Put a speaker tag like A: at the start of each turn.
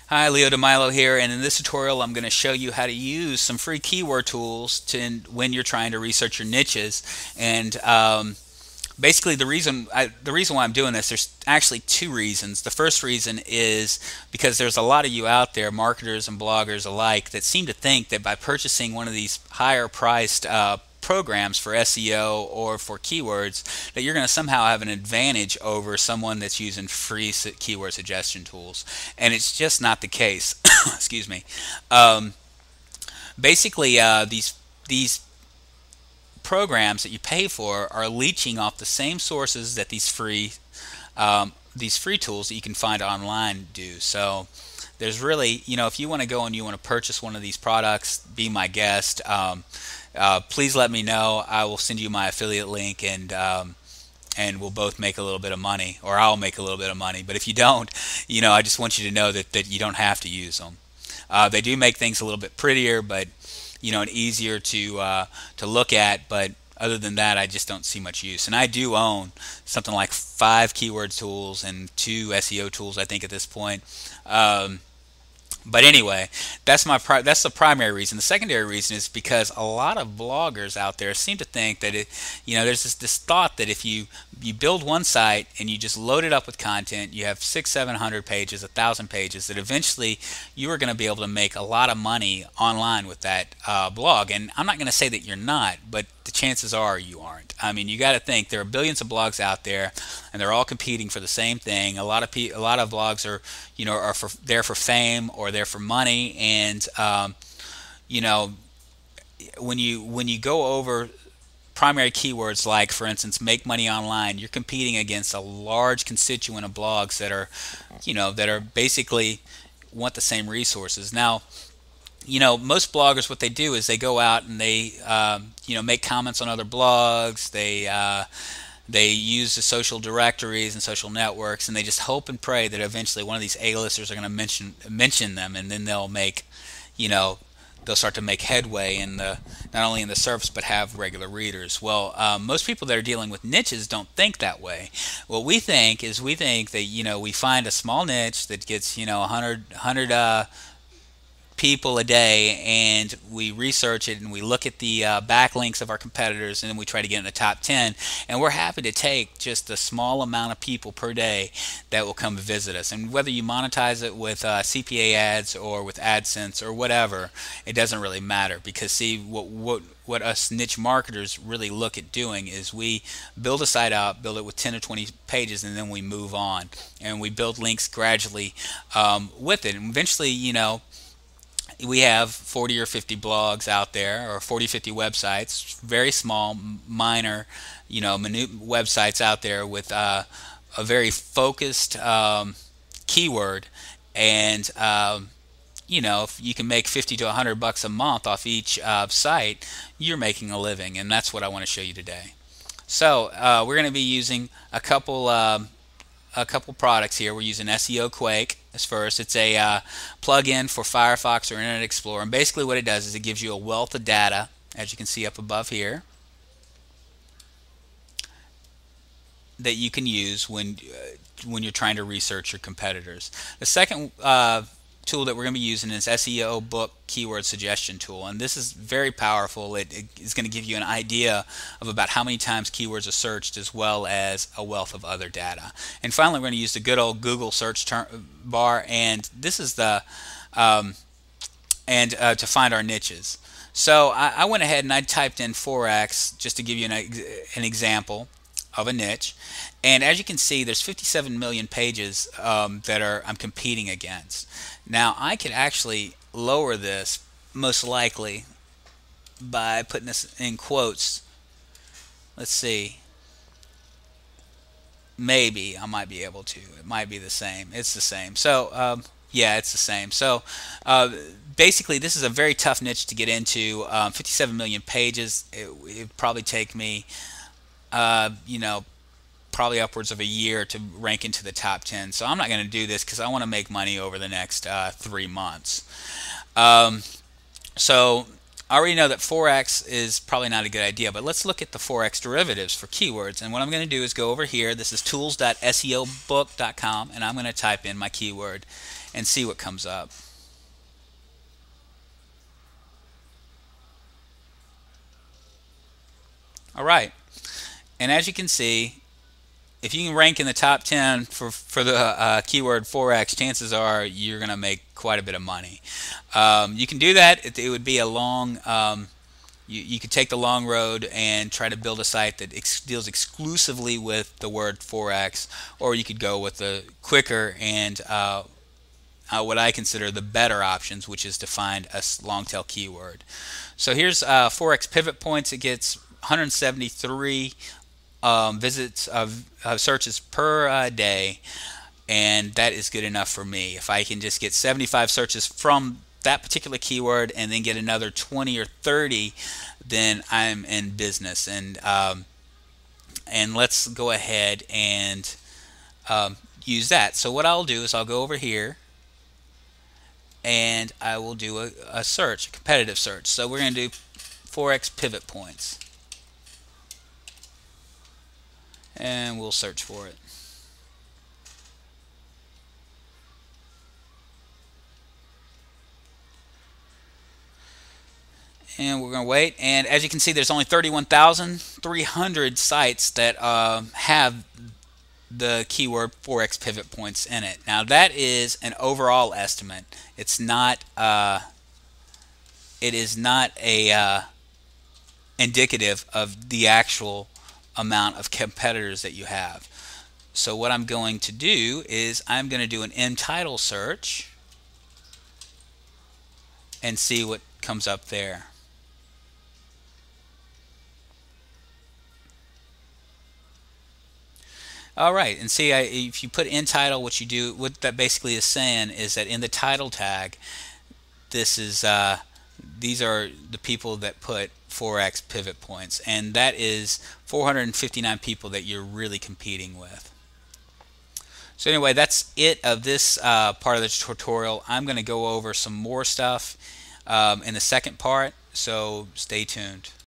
A: Hi, Leo DeMilo here, and in this tutorial I'm going to show you how to use some free keyword tools when you're trying to research your niches. And basically the reason why I'm doing this, there's actually two reasons. The first reason is because there's a lot of you out there, marketers and bloggers alike, that seem to think that by purchasing one of these higher priced programs for SEO or for keywords, that you're going to somehow have an advantage over someone that's using free keyword suggestion tools, and it's just not the case. Excuse me. um, Basically, these programs that you pay for are leeching off the same sources that these free tools that you can find online do. So there's really, if you want to go and you want to purchase one of these products, be my guest. Please let me know. I will send you my affiliate link, and we'll both make a little bit of money, or I'll make a little bit of money. But if you don't, I just want you to know that you don't have to use them. They do make things a little bit prettier, but and easier to look at. But other than that, I just don't see much use. And I do own something like 5 keyword tools and 2 SEO tools, I think, at this point. But anyway, that's the primary reason. The secondary reason is because a lot of bloggers out there seem to think that there's this thought that if you build one site and you just load it up with content, you have 600, 700 pages, 1,000 pages, that eventually you are going to be able to make a lot of money online with that blog. And I'm not going to say that you're not, but the chances are you aren't. I mean, you got to think there are billions of blogs out there, and they're all competing for the same thing. A lot of blogs are there for fame or there for money, and you know when you go over primary keywords like, for instance, make money online, you're competing against a large constituent of blogs that are basically want the same resources. Now, most bloggers, what they do is they go out and they make comments on other blogs. They use the social directories and social networks, and they just hope and pray that eventually one of these A-listers are going to mention them, and then you know, they'll start to make headway in the not only in the surface but have regular readers. Well, most people that are dealing with niches don't think that way. What we think that we find a small niche that gets 100 people a day, and we research it and we look at the backlinks of our competitors, and then we try to get in the top 10, and we're happy to take just a small amount of people per day that will come visit us. And whether you monetize it with CPA ads or with AdSense or whatever, it doesn't really matter, because see, what us niche marketers really look at doing is we build a site out, build it with 10 or 20 pages, and then we move on, and we build links gradually with it. And eventually, we have 40 or 50 blogs out there, or 40, 50 websites, very small, minor, minute websites out there with a very focused keyword. And, if you can make 50 to $100 a month off each site, you're making a living. And that's what I want to show you today. So we're going to be using a couple products here. We're using SEO Quake as first. It's a plug-in for Firefox or Internet Explorer, and basically what it does is it gives you a wealth of data, as you can see up above here, that you can use when you're trying to research your competitors. The second tool that we're going to be using is SEO Book Keyword Suggestion Tool, and this is very powerful. It is going to give you an idea of about how many times keywords are searched, as well as a wealth of other data. And finally, we're going to use the good old Google search bar, and this is to find our niches. So I went ahead and I typed in Forex just to give you an example of a niche, and as you can see, there's 57 million pages that I'm competing against. Now, I could actually lower this, most likely, by putting this in quotes. Let's see. Maybe I might be able to. It might be the same. It's the same. So yeah, it's the same. So basically, this is a very tough niche to get into. 57 million pages. It'd probably take me probably upwards of a year to rank into the top 10. So I'm not going to do this because I want to make money over the next 3 months. So I already know that Forex is probably not a good idea, but let's look at the Forex derivatives for keywords. And what I'm going to do is go over here. This is tools.seobook.com, and I'm going to type in my keyword and see what comes up. All right. And as you can see, if you can rank in the top 10 for the keyword Forex, chances are you're going to make quite a bit of money. You can do that. It would be a long, you could take the long road and try to build a site that deals exclusively with the word Forex, or you could go with the quicker and what I consider the better options, which is to find a long tail keyword. So here's Forex pivot points. It gets 173 visits of searches per day, and that is good enough for me. If I can just get 75 searches from that particular keyword and then get another 20 or 30, then I'm in business. And let's go ahead and use that. So what I'll do is I'll go over here and I will do a search, a competitive search. So we're going to do Forex pivot points, and we'll search for it. And we're going to wait, and as you can see, there's only 31,300 sites that have the keyword Forex pivot points in it. Now that is an overall estimate. It's not it is not a indicative of the actual amount of competitors that you have. So what I'm going to do is I'm going to do an in-title search and see what comes up there. All right, and see, if you put in title, what you do, what that basically is saying is that in the title tag, this is these are the people that put Forex pivot points, and that is 459 people that you're really competing with. So anyway, that's it of this part of the tutorial. I'm going to go over some more stuff in the second part, so stay tuned.